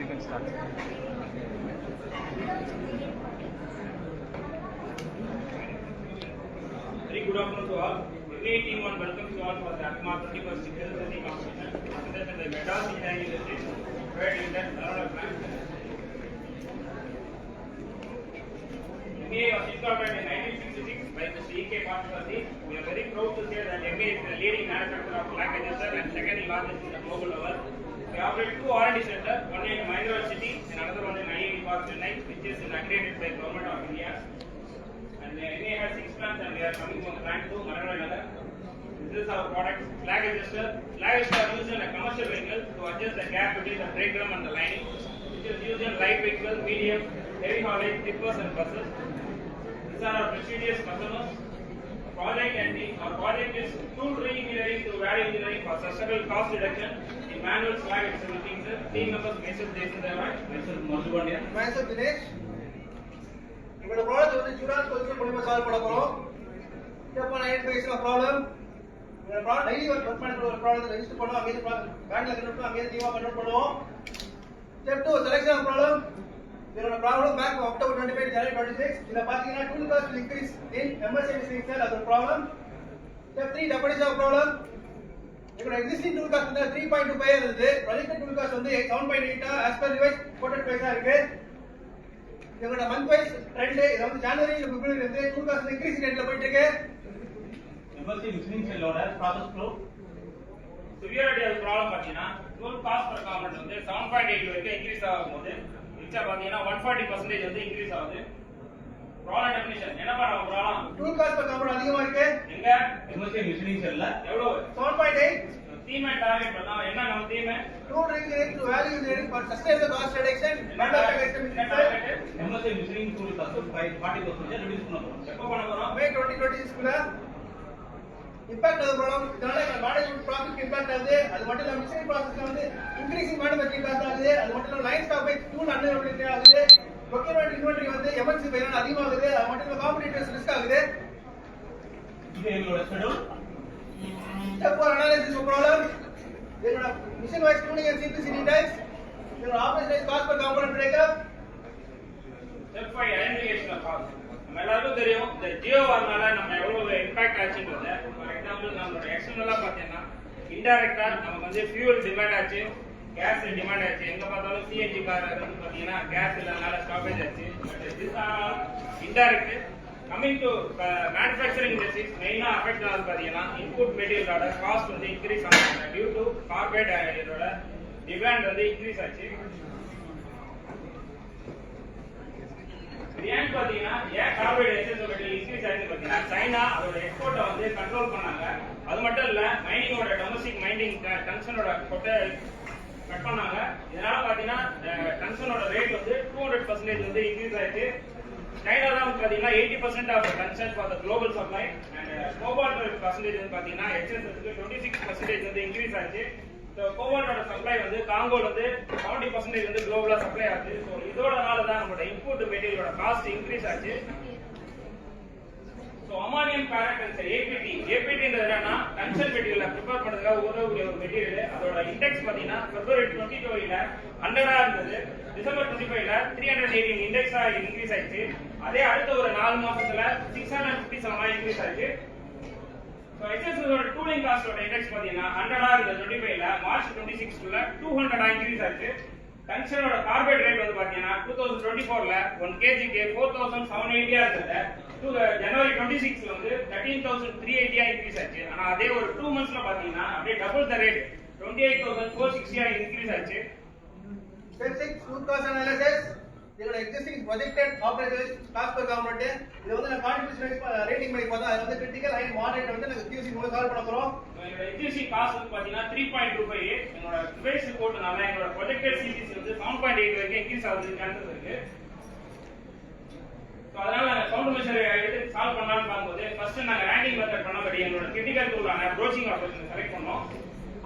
You can start. Very good afternoon to all. Every team one welcomes you all for the ACMA 21st Citizen competition. This is the Madras Engineering University, where in that MBA was installed in 1966 by Mr. E.K. Parthasarathy. We are very proud to say that MBA is the leading manufacturer of flag adjuster and second largest in the global level. We operate two R&D centers, one in Mahindra City and another one in IIT Chennai, which is accredited by Government of India. And the MA has 6 plants and we are coming from plant 2, Marananagar. This is our product, flag adjuster. Flag adjuster are used in a commercial vehicle to adjust the gap between the brake drum and the lining, which is used in light vehicle, medium, heavy haulage, tippers and buses. These are our prestigious customers. Our project is tool re-engineering to value engineering for sustainable cost reduction in manual flag adjuster machines. Team members myself Jason Devan, myself Madhubandia, myself Dinesh. இந்த problem வந்து ஜூராஸ் question மூலமா solve பண்ண போறோம். Step 1 identification of problem. இந்த problem daily work பண்ணி ஒரு problem register பண்ணுவோம். அங்கே பேங்க்ல கன்வெர்ட் அங்கே தீவா கன்வெர்ட் பண்ணுவோம். Step 2 selection of problem. இதோட ப்ராப்ளம் பேக் அக்டோபர் 25 ஜனவரி 26. இத பாத்தீங்கன்னா tool cost will increase in emergency signal as a problem. Step 3 definition of problem. இதோட எக்ஸிஸ்டிங் டூல் காஸ்ட் வந்து 3.25 இருக்கு. ப்ராஜெக்ட் டூல் காஸ்ட் வந்து 7.8 as per revised quoted price இருக்கு. இதோட மந்த் வைஸ் ட்ரெண்ட் இது வந்து ஜனவரி பிப்ரவரி இருந்து டூல் காஸ்ட் இன்கிரீஸ் ரேட்ல போயிட்டு இருக்கு. எம்எஸ்சி மிஷினிங் செல்லோட process flow severity of problem பாத்தீங்கன்னா டூல் காஸ்ட் பர் காம்பனன்ட் வந்து 7.8 வரைக்கும் இன்கிரீஸ் ஆகும்போது மிச்சம் பாத்தீங்கன்னா 140% வந்து இன்கிரீஸ் ஆகுது. ப்ராப்ளம் டெஃபினிஷன் என்ன பண்ணலாம் problem tool cost per component அதிகமா இருக்கு. எங்க எம்எஸ்சி மிஷினிங் செல்ல எவ்வளவு 7.8 தீம் டார்கெட் பண்ணா என்ன நம்ம theme tool engineering to value engineering for sustainable cost reduction MSc machining tool cost 40% reduce பண்ண போறோம். எப்ப பண்ண போறோம்? மே 2026 குள்ள. இம்பாக்ட் ஆஃப் ப்ராப்ளம் இதனால மேனேஜ்மென்ட் ப்ராஃபிட் இம்பாக்ட் ஆகுது. அது மட்டும் இல்ல மிஷினிங் ப்ராசஸ்ல வந்து இன்கிரீசிங் மேனுஃபேக்சரிங் காஸ்ட் ஆகுது. அது மட்டும் இல்ல line stop by tool unavailability ஆகுது. ப்ரொக்யூர்மென்ட் இன்வென்டரி வந்து எமர்ஜென்சி பையனால அதிகமாகுது. அது மட்டும் இல்ல காம்படிட்டர்ஸ் ரிஸ்க் ஆகுது. இது எங்களோட schedule. Step 4 analysis of problem. இதோட machine wise tooling and CPCD types. இதோட operational cost per component breakup. Step 5 identification of cost. நம்ம எல்லாருக்கும் தெரியும் இந்த ஜியோ வரனால நம்ம எவ்வளவு இம்பாக்ட் ஆச்சுன்றது. ஃபார் எக்ஸாம்பிள் நம்மளோட எக்ஸ்டர்னலா பார்த்தீங்கன்னா இன்டைரக்டா நமக்கு வந்து ஃபியூல் டிமாண்ட் ஆச்சு, கேஸ் டிமாண்ட் ஆச்சு. எங்க பார்த்தாலும் சிஎன்ஜி கார் வந்து பார்த்தீங்கன்னா கேஸ் இல்லாதனால ஸ்டாப்பேஜ் ஆச்சு. But this R indirect. Coming to manufacturing industries மெயினா அஃபெக்ட் ஆகுது பார்த்தீங்கன்னா இன்புட் மெட்டீரியலோட காஸ்ட் வந்து இன்க்ரீஸ் ஆகுது. டியூ டு கார்பரேட் இதோட டிமாண்ட் வந்து இன்க்ரீஸ் ஆச்சு. ஏன் பாத்தீங்கன்னா ஏன் கார்பரேட் எக்ஸ்போர்ட் இன்க்ரீஸ் ஆயிடுச்சு பாத்தீங்கன்னா சைனா அதோட எக்ஸ்போர்ட்டை வந்து கண்ட்ரோல் பண்ணாங்க. அது மட்டும் இல்ல மைனிங்கோட டொமஸ்டிக் மைனிங் டங்ஸ்டனோட கொட்டை கட் பண்ணாங்க. இதனால பாத்தீங்கன்னா டங்ஸ்டனோட ரேட் வந்து 200% வந்து இன்க்ரீஸ் ஆயிடுச்சு. சைனா தான் பாத்தீங்கன்னா 80% of tungsten for the global supply and cobalt percentage வந்து பாத்தீங்கன்னா எக்ஸ்சேஞ்ச் வந்து 26% வந்து இன்க்ரீஸ் ஆச்சு. ஸோ கோபால்ட்டோட சப்ளை வந்து காங்கோல வந்து 70% வந்து குளோபலா சப்ளை ஆச்சு. ஸோ இதோடனால தான் நம்மளோட இம்போர்ட் மெட்டீரியலோட காஸ்ட் இன்க்ரீஸ் ஆச்சு. ஸோ அமானியம் பேரண்ட் ஏபிடின்றது என்னன்னா டங்ஸ்டன் மெட்டீரியலை ப்ரிப்பேர் பண்ணுறதுக்காக உதவக்கூடிய ஒரு மெட்டீரியல். அதோட இண்டெக்ஸ் பார்த்தீங்கன்னா February 2020ல 100 இருந்தது. December 25ல 318 இண்டெக்ஸா இன்க்ரீஸ் ஆயிடுச்சு. அதே அடுத்த ஒரு 4 மாசத்துல 657 இன்க்ரீஸ் ஆயிடுச்சு. ஸோ எக்ஸஸோட டூலிங் காஸ்டோட இண்டெக்ஸ் பார்த்தீங்கன்னா 100 இருந்தது 25ல, March 26ல 200 இன்க்ரீஸ் ஆயிடுச்சு. டங்ஸ்டனோட கார்பைட் ரேட் வந்து பாத்தீங்கன்னா 2024ல 1 kgக்கு 4780 இருந்தது. January 26ல வந்து 13380 இன்க்ரீஸ் ஆச்சு. ஆனா அதே ஒரு 2 மந்த்ஸ்ல பாத்தீங்கன்னா அப்படியே டபுள் த ரேட் 28460 இன்க்ரீஸ் ஆச்சு. Step 6 root cause analysis. இதோட existing projected operating cost per component இது வந்து நான் கான்ட்ரிபியூஷன் ரேட்டிங் பண்ணி பார்த்தா அது வந்து கிரிட்டிக்கல் ஹை மாடரேட் வந்து நான் QC மூலம் சால்வ் பண்ண போறோம். என்னோட QC காஸ்ட் வந்து பாத்தீங்கன்னா 3.25. என்னோட பேஸ் ரிப்போர்ட்னால என்னோட projected CCC வந்து 7.8 வரைக்கும் இன்க்ரீஸ் ஆகுதுன்னு சான்சஸ் இருக்கு. சோ அதனால நாங்க கவுண்டர் மெஷர் எடுத்து சால்வ் பண்ணலாம்னு பாக்கும்போது ஃபர்ஸ்ட் நாங்க ரேங்கிங் மெத்தட் பண்ணபடி என்னோட கிரிட்டிக்கல் டூலான ப்ரோச்சிங் ஆபரேஷன் செலக்ட் பண்ணோம்.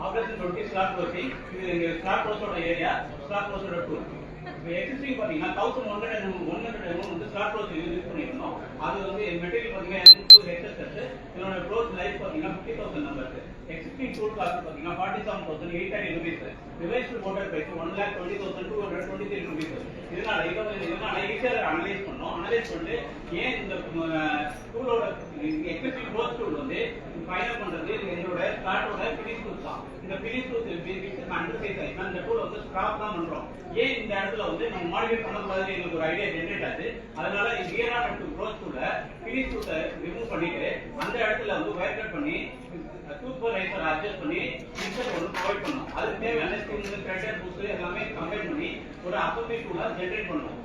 Operation 20 slab broaching. இது எங்க ஸ்லாப் ப்ரோச்சோட ஏரியா, ஸ்லாப் ப்ரோச்சோட டூல். எக்ஸிஸ்டிங் பாத்தீங்கன்னா 1100 வந்து ஸ்லாப் ப்ரோச் யூஸ் பண்ணிருந்தோம். அது வந்து மெட்டீரியல் பாத்தீங்கன்னா M2 ஹெச்எஸ். இதோட ப்ரோச் லைஃப் பாத்தீங்கன்னா 50000 நம்பர்ஸ். எக்ஸிஸ்டிங் டூல் காஸ்ட் பாத்தீங்கன்னா 47830 rupees. Revised quoted price 1,20,223 rupees. இதனால ஈஸியா அனலைஸ் பண்ணோம். அனலைஸ் பண்ணிட்டு ஏன் இந்த டூலோட எக்ஸிஸ்டிங் ப்ரோச் டூல் வந்து ஃபைனல் பண்றது எங்களோட ஸ்லாட்டோட ஃபினிஷ் டூல் தான். இந்த ஃபினிஷ் டூல் அண்டர்சைஸ் ஆயிடுச்சுன்னா இந்த டூல் வந்து ஸ்கிராப் தான் பண்றோம். ஏன் இந்த இடத்துல வந்து நம்ம மாடிஃபை பண்ணக்கூடாதுன்னு எங்களுக்கு ஒரு ஐடியா ஜென்ரேட் ஆச்சு. அதனால கியர் ஆன் ப்ரோச் டூல ஃபினிஷ் டூலை ரிமூவ் பண்ணிட்டு அந்த இடத்துல வந்து வயர் கட் பண்ணி சூப்பர்வைசர் அட்ஜஸ்ட் பண்ணி இன்செர்ட் ஒன்று ப்ரொவைட் பண்ணோம். அதுக்கு தேவையான ஸ்கின் த்ரெட் பூஸ்ட் எல்லாமே கம்பைன் பண்ணி ஒரு அசம்பிளி டூலை ஜென்ரேட் பண்ணோம்.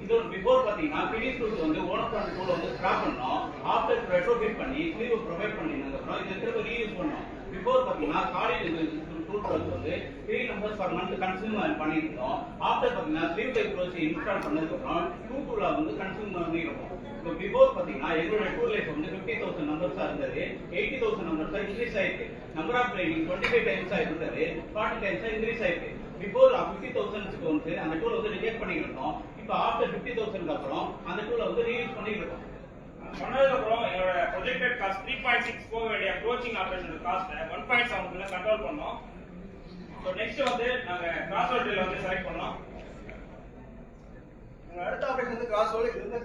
இதோட பிஃபோர் பாத்தீங்கன்னா ஃபினிஷ் டூல் வந்து ஓனர் பண்ண டூல் வந்து ஸ்கிராப் பண்ணோம். ஆஃப்டர் ரெட்ரோஃபிட் பண்ணி ஸ்லீவ் ப்ரொவைட் பண்ணினதுக்கு அப்புறம் இதை திரும்ப ரீயூஸ் பண்ணோம். பிஃபோர் பாத்தீங்கன்னா சாலிட் டூல் வந்து 3 நம்பர்ஸ் பர் மந்த் கன்சியூம் பண்ணிருந்தோம். ஆஃப்டர் பாத்தீங்கன்னா ஸ்லீவ் டைப் ப்ரோச் இன்ஸ்டால் பண்ணதுக்கு அப்புறம் 2 டூலா வந்து கன்சியூம் பண்ணிருக்கோம். இப்போ பிஃபோர் பாத்தீங்கன்னா எங்களோட டூல் லைஃப் வந்து 50000 நம்பர்ஸா இருந்தது. 80000 நம்பர்ஸா இன்க்ரீஸ் ஆயிருக்கு. நம்பர் ஆஃப் ட்ரைனிங் 25 டைம்ஸா இருந்தது. 40 டைம்ஸா இன்க்ரீஸ் ஆயிருக்கு. பிஃபோர் 50000க்கு வந்து அந்த டூல் வந்து ரிஜெக்ட் பண்ணிருந்தோம். இப்போ ஆஃப்டர் 50000க்கு அப்புறம் அந்த டூலை வந்து ரீயூஸ் பண்ணிருக்கோம். பண்ணதுக்கு அப்புறம் என்னோட ப்ரொஜெக்டட் காஸ்ட் 3.6 போக வேண்டிய ப்ரோச்சிங் ஆபரேஷன் காஸ்ட் 1.7 கண்ட்ரோல் பண்ணோம். சோ நெக்ஸ்ட் வந்து நாங்க கிராஸ் ரோட்ல வந்து செலக்ட் பண்ணோம். அடுத்த ஆபரேஷன் வந்து கிராஸ் ரோல். இது வந்து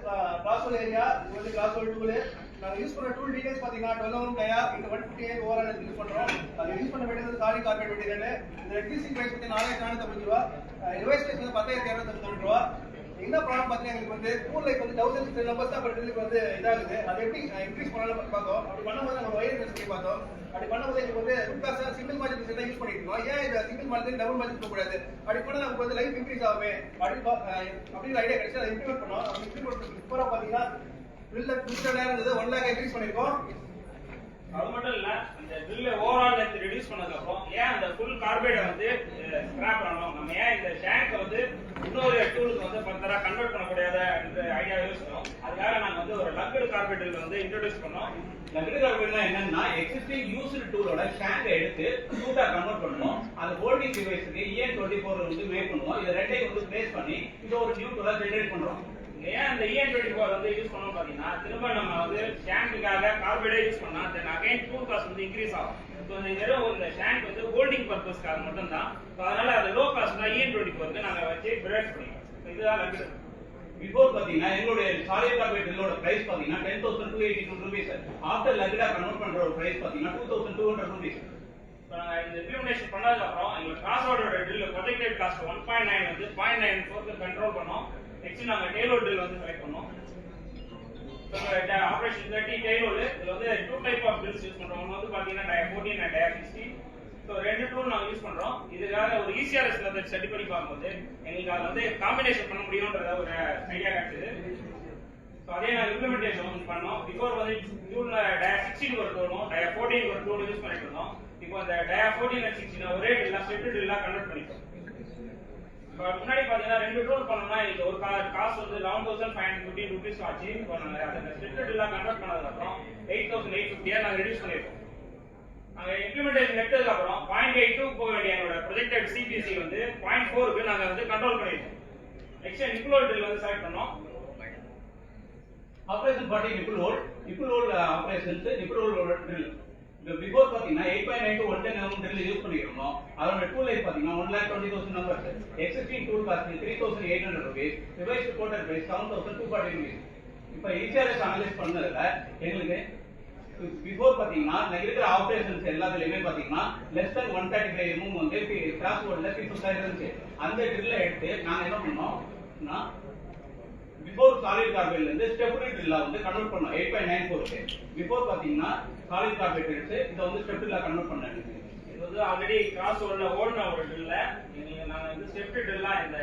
கிராஸ் ரோல் ஏரியா. இது வந்து கிராஸ் ரோல் டூல். நாங்க யூஸ் பண்ண டூல் டீடைல்ஸ் பாத்தீங்கன்னா 12 டயா இந்த 158 ஓவரால் யூஸ் பண்றோம். அது யூஸ் பண்ண வேண்டியது சாலிட் கார்பைட் மெட்டீரியல். இந்த எக்ஸிஸ்டிங் பிரைஸ் வந்து 4490 ரூபாய். ரிவைஸ் பிரைஸ் வந்து 10290 ரூபாய். என்ன ப்ராப்ளம் பாத்தீங்கன்னா எங்களுக்கு வந்து டூல் லைக் வந்து 1000 நம்பர்ஸ் தான் பட் வந்து இதாகுது. அது எப்படி இன்க்ரீஸ் பண்ணலாம் பார்த்தோம். அப்படி பண்ணும்போது நம்ம ஒயர் யூஸ் பண்ணி பார்த்தோம். அப்படி பண்ணும்போது எங்களுக்கு வந்து ரூட் சிங்கிள் மார்ஜின் தான் யூஸ் பண்ணிருக்கோம். ஏன் இந்த சிங்கிள் மார்ஜின் டபுள் மார்ஜின் போக கூடாது. அப்படி பண்ணா நமக்கு வந்து லைஃப் இன்க்ரீஸ் ஆகுமே அப்படிங்கிற ஐடியா கிடைச்சு அதை இம்ப்ளிமெண்ட் பண்ணோம். அப்படி இம்ப்ளிமெண்ட் இப்போ பாத்தீங்கன்னா பில்ல 200,000 இருந்தது 1 lakh இன்க்ரீஸ் பண்ணிருக்கோம். அது மட்டும் இல்ல இந்த பில்ல ஓவரால் லென்த் ரெடியூஸ் பண்ணதுக்கு அப்புறம் ஏன் அந்த ஃபுல் கார்பைடை வந்து ஸ்கிராப் பண்ணணும், நம்ம ஏன் இந்த ஷாங்க் வந்து இன்னொரு டூலுக்கு வந்து ஃபர்தரா கன்வெர்ட் பண்ணக்கூடாத இந்த ஐடியா யோசிச்சோம். அதுக்காக நாங்க வந்து ஒரு லக்கடு கார்பைடல் வந்து இன்ட்ரோடியூஸ் பண்ணோம். லக்கடு கார்பைட்னா என்னன்னா எக்ஸிஸ்டிங் யூஸ்டு டூலோட ஷாங்கை எடுத்து டூலா கன்வெர்ட் பண்ணுவோம். அது ஹோல்டிங் டிவைஸ்க்கு EN24 வந்து மேக் பண்ணுவோம். இத ரெண்டையும் வந்து பிளேஸ் பண்ணி இது ஒரு நியூ டூலா ஜெனரேட் பண்றோம். ஏன் அந்த EN24 வந்து யூஸ் பண்ணோம் பாத்தீங்கன்னா திரும்ப நம்ம வந்து ஷாங்குக்காக கார்பைடே யூஸ் பண்ணா தென் அகைன் டூல் காஸ்ட் வந்து இன்க்ரீஸ் ஆகும். ஸோ இந்த ஷாங்க் வந்து ஹோல்டிங் பர்பஸ்க்காக மட்டும் தான். ஸோ அதனால அது லோ காஸ்ட் தான் EN24 நாங்க வச்சு பிரைஸ் பண்ணிக்கிறோம். இதுதான் லக்கடு. பிஃபோர் பாத்தீங்கன்னா எங்களுடைய சாலிட் கார்பைட் பில்லோட பிரைஸ் பாத்தீங்கன்னா 10,282 ரூபீஸ். ஆஃப்டர் லக்கடா கன்வெர்ட் பண்ற ஒரு பிரைஸ் பாத்தீங்கன்னா 2,200 ரூபீஸ். இந்த இம்ப்ளிமெண்டேஷன் பண்ணதுக்கு அப்புறம் எங்களுக்கு கிராஸ்வோர்டோட ட்ரில் ப்ரொஜெக்டட் காஸ்ட் 1.9 வந்து 0.94 கண்ட்ரோல் பண்ணோம். நெக்ஸ்ட் நாங்க டெய்லோட் ட்ரில் வந்து செலக்ட் பண்ணோம். ஆபரேஷன் 30 டெய்லோட். இதுல வந்து 2 டைப் ஆஃப் ட்ரில்ஸ் யூஸ் பண்றோம். ஒன்னு வந்து பாத்தீங்கன்னா dia 14 and dia 60. சோ ரெண்டு டூல் நாங்க யூஸ் பண்றோம். இதுக்காக ஒரு ஈஸியர் மெத்தட் ஸ்டடி பண்ணி பார்க்கும்போது எங்களுக்கு அது வந்து காம்பினேஷன் பண்ண முடியும்ன்றத ஒரு ஐடியா கிடைச்சது. சோ அதே நாங்க இம்ப்ளிமெண்டேஷன் பண்ணோம். பிஃபோர் வந்து டூல்ல dia 16 ஒரு டூலும் dia 14 ஒரு டூல் யூஸ் பண்ணிட்டு இருந்தோம். இப்போ அந்த dia 14 and 16 ஒரே ட்ரில்லா செட் ட்ரில்லா கன்வெர்ட் பண்ணிட்டோம். முன்னாடி பாத்தீங்கன்னா ரெண்டு டூல் பண்ணோம்னா இது ஒரு காஸ்ட் வந்து 11,515 ரூபீஸ் ஆச்சு. இப்போ நாங்க அந்த செட் ட்ரில்லா கன்வெர்ட் பண்ணதுக்கு அப்புறம் 8,850 நாங்க ரெடியூஸ் பண்ணிருக்கோம். நாங்க இம்ப்ளிமெண்டேஷன் எடுத்ததுக்கு அப்புறம் 0.82 போக வேண்டிய எங்களோட ப்ரொஜெக்டட் சிபிசி வந்து 0.4க்கு நாங்க வந்து கண்ட்ரோல் பண்ணிட்டோம். நெக்ஸ்ட் நிப்புல் ட்ரில் வந்து செலக்ட் பண்ணோம். ஆபரேஷன் பார்ட்டி nipple hole operations nipple hole drill. இந்த பிஃபோர் பாத்தீங்கன்னா 8.9 to 110 mm ட்ரில் யூஸ் பண்ணிருந்தோம். அதோட டூல் லைஃப் பாத்தீங்கன்னா 1,20,000 numbers. Existing tool cost 3,800 rupees. Revised quoted price 7,240 rupees. இப்போ ECRS அனலைஸ் பண்ணதுல எங்களுக்கு பிஃபோர் பாத்தீங்கன்னா இருக்கிற ஆபரேஷன்ஸ் எல்லாத்துலயுமே பாத்தீங்கன்னா லெஸ் தென் 135 mm வந்து கிராஸ் போர்ட்ல ஃபிக்ஸ் இருந்துச்சு. அந்த ட்ரில்ல எடுத்து நாங்க என்ன பண்ணோம்னா பிஃபோர் சாலிட் கார்பைட்ல இருந்து ஸ்டெப்னி ட்ரில்லா வந்து கன்வெர்ட் பண்ணோம் 8.94க்கு. பிஃபோர் பாத்தீங்கன்னா சாலிட் கார்பைட் எடுத்து இத வந்து ஸ்டெப் ட்ரில்லா கன்வெர்ட் பண்ணாங்க. இது வந்து ஆல்ரெடி கிராஸ் ஓல்ல ஓடுன ஒரு ட்ரில்ல நாங்க வந்து ஸ்டெப் ட்ரில்லா இந்த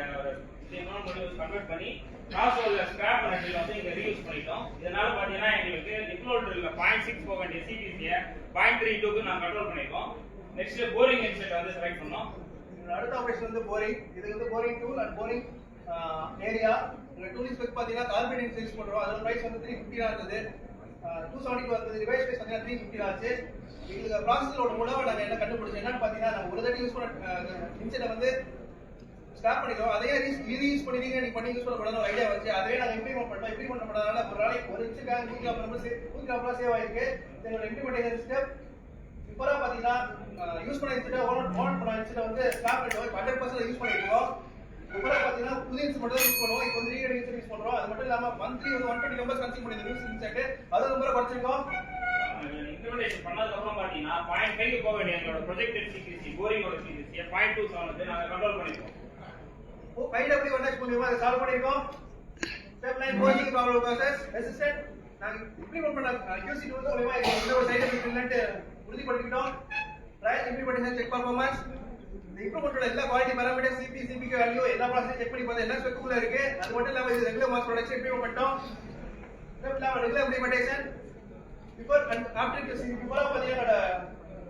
ஸ்டெப்னோ முடிவு கன்வெர்ட் பண்ணி கிராஸ் ஓல்ல ஸ்கிராப் பண்ண ட்ரில் வந்து இங்க ரீயூஸ் பண்ணிட்டோம். இதனால பாத்தீங்கன்னா எங்களுக்கு நிப்புல் ட்ரில்ல 0.6 போக வேண்டிய சிபிசியை 0.32க்கு நாங்க கண்ட்ரோல் பண்ணிருக்கோம். நெக்ஸ்ட் போரிங் இன்செட் வந்து செலக்ட் பண்ணோம். அடுத்த ஆபரேஷன் வந்து போரிங். இது வந்து boring tool and boring area. இந்த டூல் ஸ்பெக் பாத்தீங்கன்னா கார்பன் யூஸ் பண்றோம். அதோட பிரைஸ் வந்து 350 இருந்தது. 270 வந்தது. ரிவைஸ் பிரைஸ் பாத்தீங்கன்னா 350 ஆச்சு. இதுக்கு ப்ராசஸரோட மூலமா நாங்க என்ன கண்டுபிடிச்சோம் என்னன்னு பாத்தீங்கன்னா நம்ம ஒரு தடவை யூஸ் பண்ண இன்செட்டை வந்து ஸ்டாப் பண்ணிடுவோம். அதே ரீயூஸ் பண்ணிட்டீங்க நீங்க பண்ணி யூஸ் பண்ண கூடாது ஒரு ஐடியா வச்சு அதே நாங்க இம்ப்ளிமெண்ட் பண்ணோம். இம்ப்ளிமெண்ட் பண்ணதால ஒரு நாளைக்கு ஒரு இன்ச்சுக்காக 100 சேவ் ஆயிருக்கு. எங்களோட இம்ப்ளிமெண்டேஷன் ஸ்டெப் இப்போ பாத்தீங்கன்னா யூஸ் பண்ண இன்செட்டை ஓன் பண்ண இன்செட்டை வந்து ஸ்டாப் பண்ணிடுவோம். 100% யூஸ் பண்ணிடுவோம். இப்போ பாத்தீங்கன்னா புது இன்செட் மட்டும் யூஸ் பண்ணுவோம். இப்போ வந்து ரீட் இன்செட் யூஸ் பண்றோம். அது மட்டும் இல்லாம மந்த்லி வந்து 120 மெம்பர்ஸ் கன்சியூம் பண்ணி யூஸ் இன்செட் அது நம்பரை குறைச்சிருக்கோம். இம்ப்ளிமெண்டேஷன் பண்ணதுக்கு அப்புறம் பாத்தீங்கன்னா 0.5க்கு போக வேண்டிய எங்களோட ப்ரொஜெக்டட் சிபிசி போரிங்கோட சிபிசி 0.27 வந்து நாங்க கண்ட்ரோல் பண்ணிருக்கோம். 5W 1H மூலமா அதை சால்வ் பண்ணிருக்கோம். Step 9 boring problem process resistant நாங்க இம்ப்ளிமெண்ட் பண்ண QC டூல் மூலமா இந்த ஒரு சைடு எஃபெக்ட் இல்லன்னு உறுதிப்படுத்திட்டோம். ட்ரையல் இம்ப்ளிமெண்டேஷன் செக் பர்ஃபார்மன்ஸ் இந்த இம்ப்ளிமெண்டோட எல்லா குவாலிட்டி பாராமீட்டர்ஸ் சிபி வேல்யூ எல்லா ப்ராசஸையும் செக் பண்ணி பார்த்தா எல்லா ஸ்பெக்குள்ள இருக்கு. அது மட்டும் இல்லாம இது ரெகுலர் மாஸ் ப்ரொடக்ஷன் இம்ப்ளிமெண்ட் பண்ணிட்டோம். Step 11 regular implementation before and after QC before பாத்தீங்கன்னா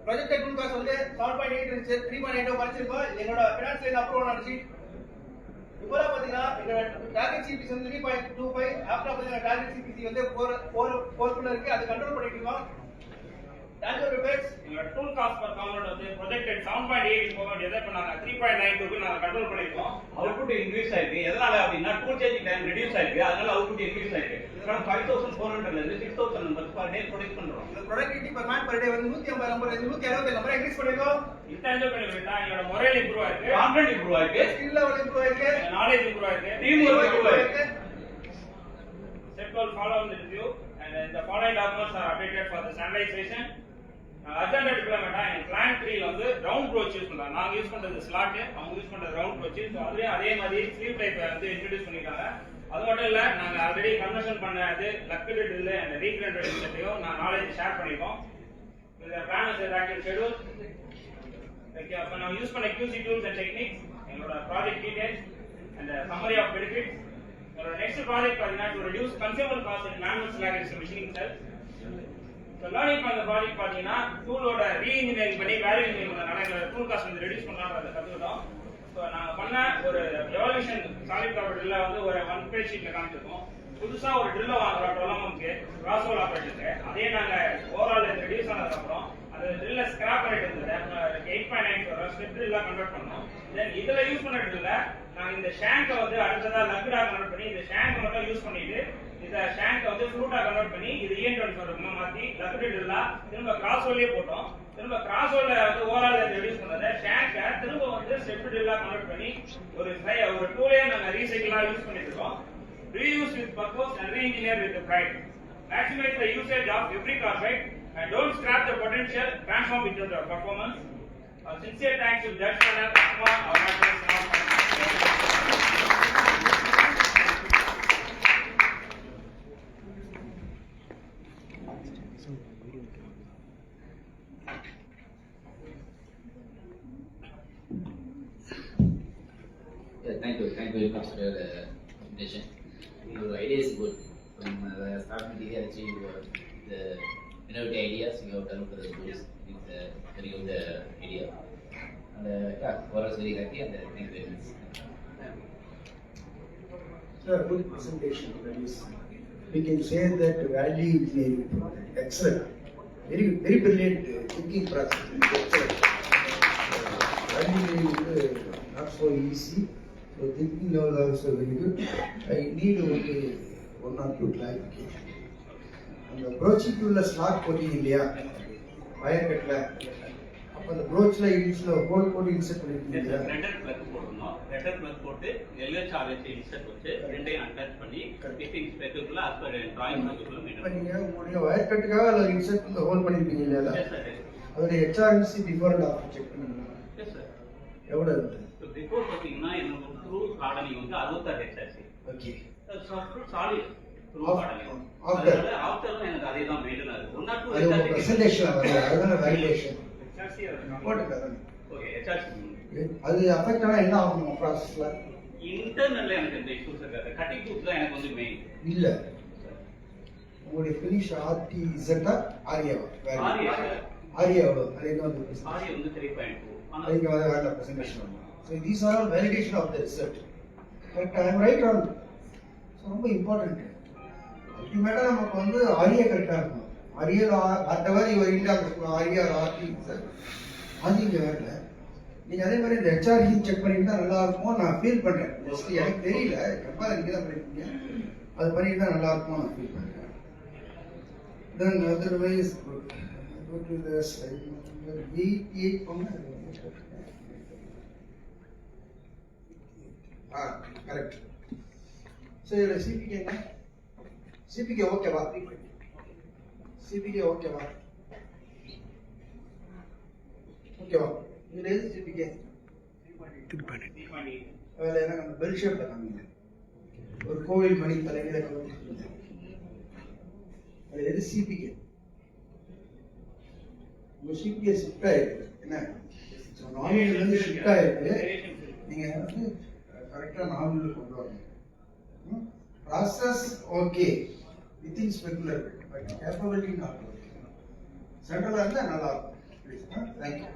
ப்ராஜெக்ட் டூல் காஸ்ட் வந்து 7.8 இருந்துச்சு 3.8 குறைச்சிருக்கோம். எங்களோட ஃபைனான்ஸ் லைன் அப்ரூவல் ஆனது. இப்போ பாத்தீங்கன்னா எங்க டார்கெட் சிபிசி வந்து 3.25 ஆஃப்டர் பாத்தீங்கன்னா டார்கெட் சிபிசி வந்து 4 குள்ள இருக்கு. அது கண்ட்ரோல் பண்ணிட்டு இருக்கோம். டான்ஜர் ரிப்பேர்ஸ் எங்க டூல் காஸ்ட் பர் கவுண்ட் வந்து ப்ரொஜெக்டட் 7.8 போக வேண்டியதை இப்ப நாங்க 3.92க்கு நாங்க கண்ட்ரோல் பண்ணிருக்கோம். அவுட்புட் இன்க்ரீஸ் ஆயிருக்கு. எதனால அப்படின்னா டூல் சேஞ்சிங் டைம் ரெடியூஸ் ஆயிருக்கு. அதனால அவுட்புட் இன்க்ரீஸ் ஆயிருக்கு. from 5,400 ல இருந்து 6,000 நம்பர்ஸ் per day ப்ரொடியூஸ் பண்றோம். இந்த productivity per man per day வந்து 150 நம்பர் 160 நம்பர் இன்க்ரீஸ் பண்ணிருக்கோம். இன்டென்சிவ் பெனிஃபிட் எங்களோட மொரல் இம்ப்ரூவ் ஆயிருக்கு. கான்ஃபிடன்ஸ் இம்ப்ரூவ் ஆயிருக்கு. ஸ்கில் லெவல் இம்ப்ரூவ் ஆயிருக்கு. நாலேஜ் இம்ப்ரூவ் ஆயிருக்கு. டீம் ஒர்க் இம்ப்ரூவ் ஆயிருக்கு. Step 12 follow the review and the following documents are updated for the standardization. Urgent டிப்ளாய்மென்ட்டா எங்க plan 3 வந்து ரவுண்ட் ப்ரோச் யூஸ் பண்றாங்க. நாங்க யூஸ் பண்றது ஸ்லாட், அவங்க யூஸ் பண்றது ரவுண்ட் ப்ரோச். சோ அதுலயே அதே மாதிரி ஸ்லீவ் டைப் வந்து இன்ட்ரோ듀ஸ் பண்ணிருக்காங்க. அது மட்டும் இல்ல நாங்க ஆல்ரெடி கன்வர்ஷன் பண்ணது லக்கட் ட்ரில் அண்ட் ரீக்ரண்டட் இன்செட்டையும் நான் நாலேஜ் ஷேர் பண்ணிருக்கோம். இந்த plan is active schedule. Okay, அப்ப நான் யூஸ் பண்ண QC டூல்ஸ் அண்ட் டெக்னிக்ஸ், எங்களோட project details and summary of benefits. எங்களோட நெக்ஸ்ட் ப்ராஜெக்ட் பாத்தீங்கன்னா to reduce consumer cost in manual slackage machining cells. So learning from the project பாத்தீங்கன்னா டூலோட reengineering பண்ணி value engineering பண்ணனால எங்க டூல் காஸ்ட் வந்து reduce பண்ணலாம்ன்றத கத்துக்கிட்டோம். சோ நாங்க பண்ண ஒரு எவல்யூஷன் சாலிட் கார்பன் ட்ரில்ல வந்து ஒரு 1 பேஜ் ஷீட்ல காமிச்சிருக்கோம். புதுசா ஒரு ட்ரில்ல வாங்குறோம் 12 mm கிராஸ் ஹோல் ஆபரேஷனுக்கு. அதே நாங்க ஓவரால் ரெடியூஸ் ஆனதுக்கு அப்புறம் அந்த ட்ரில்ல ஸ்கிராப் பண்ணிட்டு இருந்தது 8.9 ஸ்டெப் ட்ரில்லா கன்வெர்ட் பண்ணோம். தென் இதுல யூஸ் பண்ண ட்ரில்ல நாங்க இந்த ஷாங்கை வந்து அடுத்ததா லக்கடா கன்வெர்ட் பண்ணி இந்த ஷாங்கை மட்டும் யூஸ் பண்ணிட்டு இந்த ஷாங்கை வந்து ஃப்ளூட்டா கன்வெர்ட் பண்ணி இது EN24 மாத்தி லக்கட் ட்ரில்லா திரும்ப கிராஸ் ஹோல்லே போட்டோம். திரும்ப கிராஸ் ஹோல்ல வந்து ஓவரால் ரெடியூஸ் பண்ணத ஷாங்கை திரும்ப வந்து ஸ்டெப் ட்ரில்லா கன்வெர்ட் பண்ணி ஒரு டூலே நாங்க ரீசைக்கிளா யூஸ் பண்ணிட்டு இருக்கோம். Reuse with purpose and re-engineer with the pride. Maximize the usage of every carbide and don't scrap the potential, transform it into performance. Sincere thanks to Judge Panel, Kumar, our Thank you very much for your presentation. Your idea is good. From start material achieve the innovative ideas you have done for the schools. It's a very good idea. And yeah, for us very happy and thank you very much. Sir, good presentation. That is, we can say that value engineering project, excellent. very brilliant thinking process. Not so easy. So thinking level also very good. I need only one or two clarification. And the broaching உள்ள slot போட்டீங்க இல்லையா wire கட்ல அப்ப அந்த broachல இன்ஸ்ல whole போட்டு insert பண்ணிருக்கீங்க இல்லையா ரெட்டர் plug போடணும். ரெட்டர் பிளக் போட்டு LHRH இன்செர்ட் வச்சு ரெண்டையும் அட்டாச் பண்ணி ஃபிட்டிங் ஸ்பெக்குள்ள as per drawing ஸ்பெக்குள்ள இப்ப மீட்டர். நீங்க உங்களுடைய வயர் கட்டுக்காக அதுல இன்செர்ட் பண்ணி ஹோல் பண்ணிருக்கீங்க இல்லையா Yes sir. அதோட HRC before and after check பண்ணுங்க Yes sir. எவ்வளவு இருக்கு So before பாத்தீங்கன்னா என்னோட த்ரூ ஹார்டனிங் வந்து 66 HRC. Okay solid through hardening. After. After எனக்கு அதே தான் மெயின்டெய்ன் ஆகுது. 1 or 2 அது உங்க HRC. பிரசன்டேஷன் அதுதான வேலிடேஷன் HRC போட்டுங்க அதானே. Okay HRC. அது அஃபெக்ட் ஆனா என்ன ஆகும் ப்ராசஸ்ல இன்டர்னல்ல எனக்கு இந்த இஷ்யூஸ் இருக்காது. கட்டிங் டூத் தான் எனக்கு வந்து மெயின். இல்ல உங்களுடைய ஃபினிஷ் ஆர்டி இசட்டா ஆரியாவா ஆரியா ஆரியா எவ்வளவு அது என்ன வந்து ஆரியா வந்து 3.2. ஆனா அதுக்கு வந்து வேற presentation so these are all validation of the result correct I am right on so ரொம்ப இம்பார்ட்டன்ட் அல்டிமேட்டா நமக்கு வந்து ஆரியா கரெக்டா இருக்கணும் area whatever your India area ஆர்டி அது இங்க வரல நீங்க அதே மாதிரி இந்த ஹெச்ஆர்இ செக் பண்ணிட்டு தான் நல்லா இருக்கும் நான் ஃபீல் பண்றேன் மோஸ்ட்லி எனக்கு தெரியல கம்பேர் நீங்க தான் பண்ணிருக்கீங்க அது பண்ணிட்டு தான் நல்லா இருக்கும் நான் ஃபீல் பண்றேன் தென் otherwise go to the slide number 88 ponga correct so your CPK na CPK okay va CPK okay va இது எது CPK 3.8. அதுல எனக்கு அந்த பெல் ஷேப்ல காமிங்க ஒரு கோவில் மணி தலையில காமிங்க அது எது CPK CPK ஷிஃப்ட் ஆயிருக்கு என்ன நாமினல் வந்து ஷிஃப்ட் ஆயிருக்கு நீங்க வந்து கரெக்டா நாமினல் கொண்டு வரணும் process okay within specular but capability not okay சென்ட்ரலா இருந்தா நல்லா இருக்கும் தேங்க்யூ